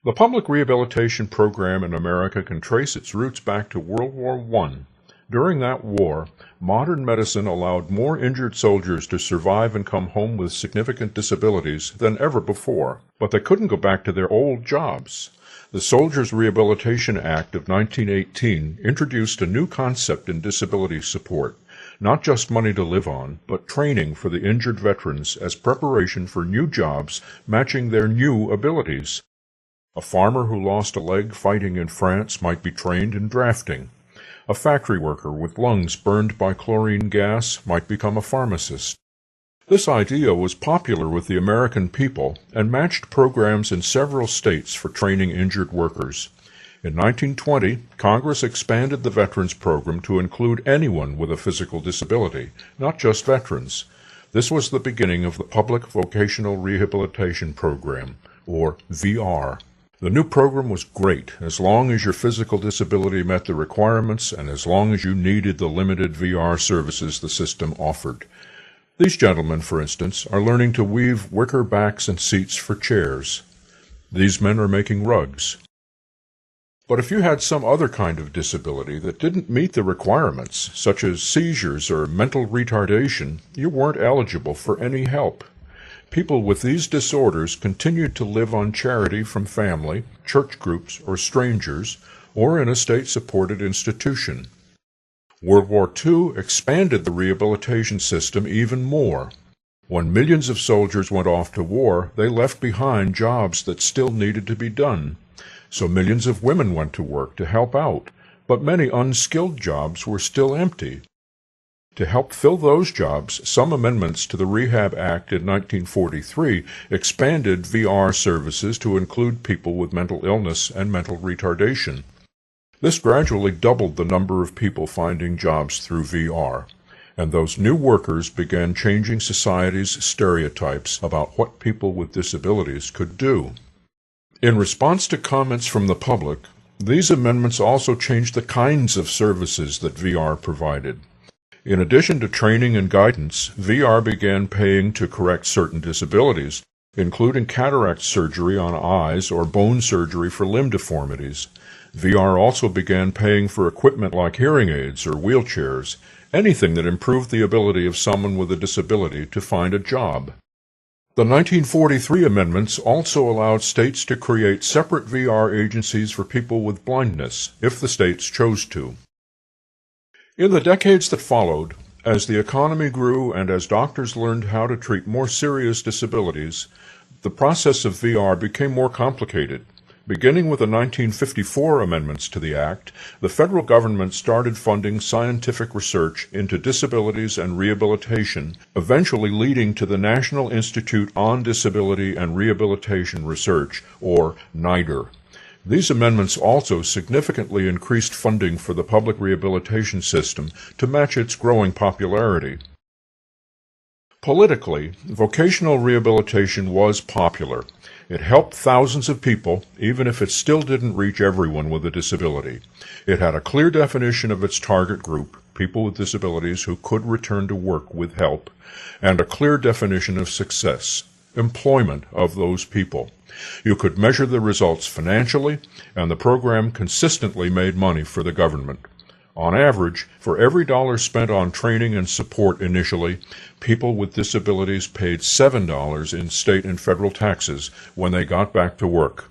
The public rehabilitation program in America can trace its roots back to World War I. During that war, modern medicine allowed more injured soldiers to survive and come home with significant disabilities than ever before, but they couldn't go back to their old jobs. The Soldiers' Rehabilitation Act of 1918 introduced a new concept in disability support, not just money to live on, but training for the injured veterans as preparation for new jobs matching their new abilities. A farmer who lost a leg fighting in France might be trained in drafting. A factory worker with lungs burned by chlorine gas might become a pharmacist. This idea was popular with the American people and matched programs in several states for training injured workers. In 1920, Congress expanded the Veterans Program to include anyone with a physical disability, not just veterans. This was the beginning of the Public Vocational Rehabilitation Program, or VR. The new program was great as long as your physical disability met the requirements and as long as you needed the limited VR services the system offered. These gentlemen, for instance, are learning to weave wicker backs and seats for chairs. These men are making rugs. But if you had some other kind of disability that didn't meet the requirements, such as seizures or mental retardation, you weren't eligible for any help. People with these disorders continued to live on charity from family, church groups, or strangers, or in a state-supported institution. World War II expanded the rehabilitation system even more. When millions of soldiers went off to war, they left behind jobs that still needed to be done. So millions of women went to work to help out, but many unskilled jobs were still empty. To help fill those jobs, some amendments to the Rehab Act in 1943 expanded VR services to include people with mental illness and mental retardation. This gradually doubled the number of people finding jobs through VR, and those new workers began changing society's stereotypes about what people with disabilities could do. In response to comments from the public, these amendments also changed the kinds of services that VR provided. In addition to training and guidance, VR began paying to correct certain disabilities, including cataract surgery on eyes or bone surgery for limb deformities. VR also began paying for equipment like hearing aids or wheelchairs, anything that improved the ability of someone with a disability to find a job. The 1943 amendments also allowed states to create separate VR agencies for people with blindness, if the states chose to. In the decades that followed, as the economy grew and as doctors learned how to treat more serious disabilities, the process of VR became more complicated. Beginning with the 1954 amendments to the Act, the federal government started funding scientific research into disabilities and rehabilitation, eventually leading to the National Institute on Disability and Rehabilitation Research, or NIDR. These amendments also significantly increased funding for the public rehabilitation system to match its growing popularity. Politically, vocational rehabilitation was popular. It helped thousands of people, even if it still didn't reach everyone with a disability. It had a clear definition of its target group, people with disabilities who could return to work with help, and a clear definition of success, employment of those people. You could measure the results financially, and the program consistently made money for the government. On average, for every dollar spent on training and support initially, people with disabilities paid $7 in state and federal taxes when they got back to work.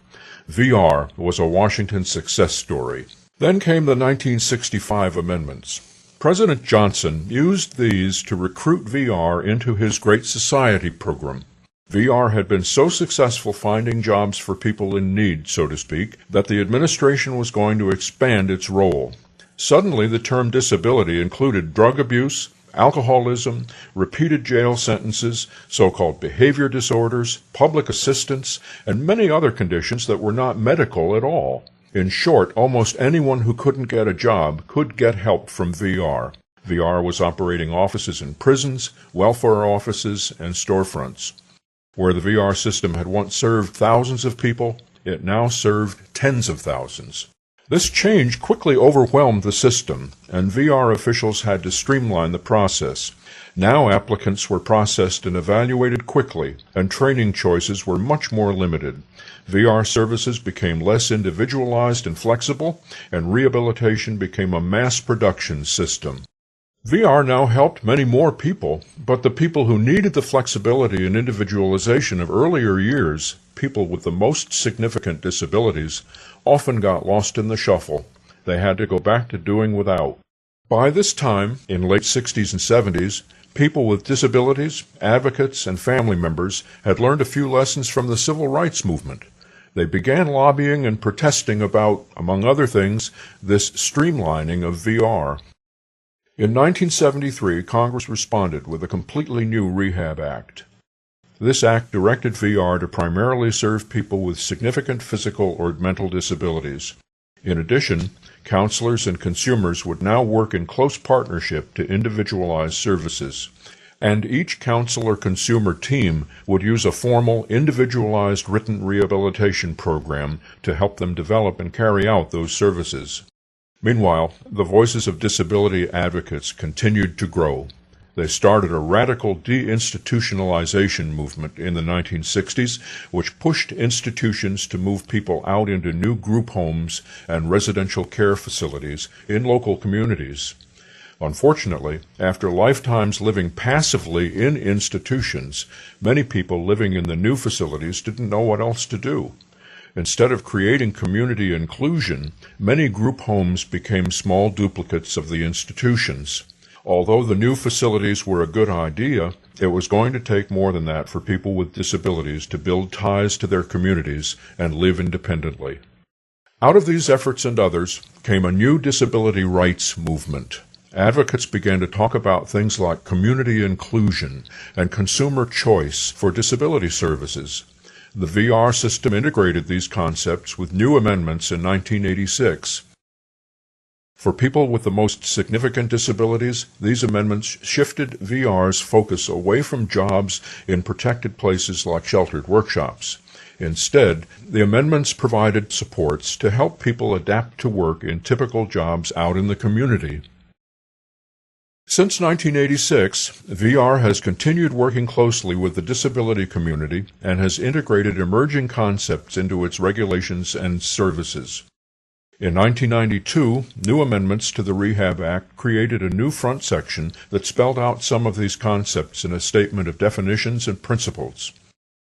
VR was a Washington success story. Then came the 1965 amendments. President Johnson used these to recruit VR into his Great Society program. VR had been so successful finding jobs for people in need, so to speak, that the administration was going to expand its role. Suddenly, the term disability included drug abuse, alcoholism, repeated jail sentences, so-called behavior disorders, public assistance, and many other conditions that were not medical at all. In short, almost anyone who couldn't get a job could get help from VR. VR was operating offices in prisons, welfare offices, and storefronts. Where the VR system had once served thousands of people, it now served tens of thousands. This change quickly overwhelmed the system, and VR officials had to streamline the process. Now applicants were processed and evaluated quickly, and training choices were much more limited. VR services became less individualized and flexible, and rehabilitation became a mass production system. VR now helped many more people, but the people who needed the flexibility and individualization of earlier years, people with the most significant disabilities, often got lost in the shuffle. They had to go back to doing without. By this time, in late 60s and 70s, people with disabilities, advocates, and family members had learned a few lessons from the civil rights movement. They began lobbying and protesting about, among other things, this streamlining of VR. In 1973, Congress responded with a completely new Rehab Act. This act directed VR to primarily serve people with significant physical or mental disabilities. In addition, counselors and consumers would now work in close partnership to individualize services, and each counselor-consumer team would use a formal, individualized written rehabilitation program to help them develop and carry out those services. Meanwhile, the voices of disability advocates continued to grow. They started a radical deinstitutionalization movement in the 1960s, which pushed institutions to move people out into new group homes and residential care facilities in local communities. Unfortunately, after lifetimes living passively in institutions, many people living in the new facilities didn't know what else to do. Instead of creating community inclusion, many group homes became small duplicates of the institutions. Although the new facilities were a good idea, it was going to take more than that for people with disabilities to build ties to their communities and live independently. Out of these efforts and others came a new disability rights movement. Advocates began to talk about things like community inclusion and consumer choice for disability services. The VR system integrated these concepts with new amendments in 1986. For people with the most significant disabilities, these amendments shifted VR's focus away from jobs in protected places like sheltered workshops. Instead, the amendments provided supports to help people adapt to work in typical jobs out in the community. Since 1986, VR has continued working closely with the disability community and has integrated emerging concepts into its regulations and services. In 1992, new amendments to the Rehab Act created a new front section that spelled out some of these concepts in a statement of definitions and principles.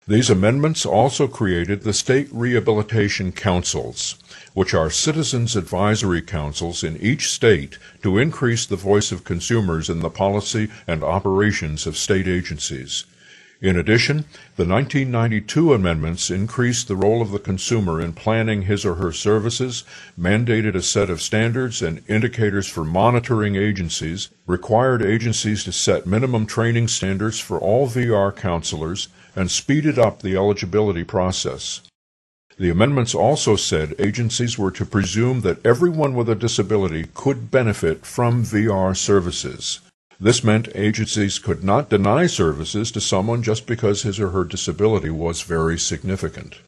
These amendments also created the state rehabilitation councils, which are citizens' advisory councils in each state to increase the voice of consumers in the policy and operations of state agencies. In addition, the 1992 amendments increased the role of the consumer in planning his or her services, mandated a set of standards and indicators for monitoring agencies, required agencies to set minimum training standards for all VR counselors, and speeded up the eligibility process. The amendments also said agencies were to presume that everyone with a disability could benefit from VR services. This meant agencies could not deny services to someone just because his or her disability was very significant.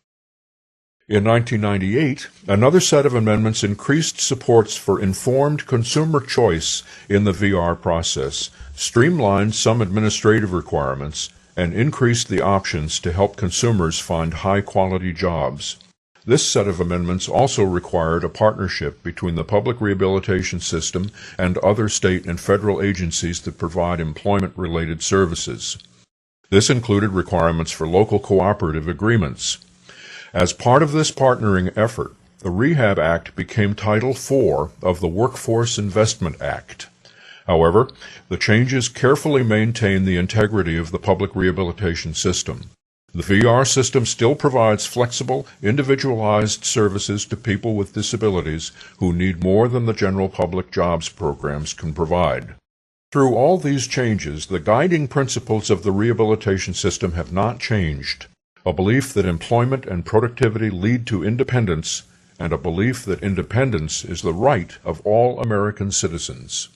In 1998, another set of amendments increased supports for informed consumer choice in the VR process, streamlined some administrative requirements, and increased the options to help consumers find high-quality jobs. This set of amendments also required a partnership between the public rehabilitation system and other state and federal agencies that provide employment-related services. This included requirements for local cooperative agreements. As part of this partnering effort, the Rehab Act became Title IV of the Workforce Investment Act. However, the changes carefully maintain the integrity of the public rehabilitation system. The VR system still provides flexible, individualized services to people with disabilities who need more than the general public jobs programs can provide. Through all these changes, the guiding principles of the rehabilitation system have not changed. A belief that employment and productivity lead to independence, and a belief that independence is the right of all American citizens.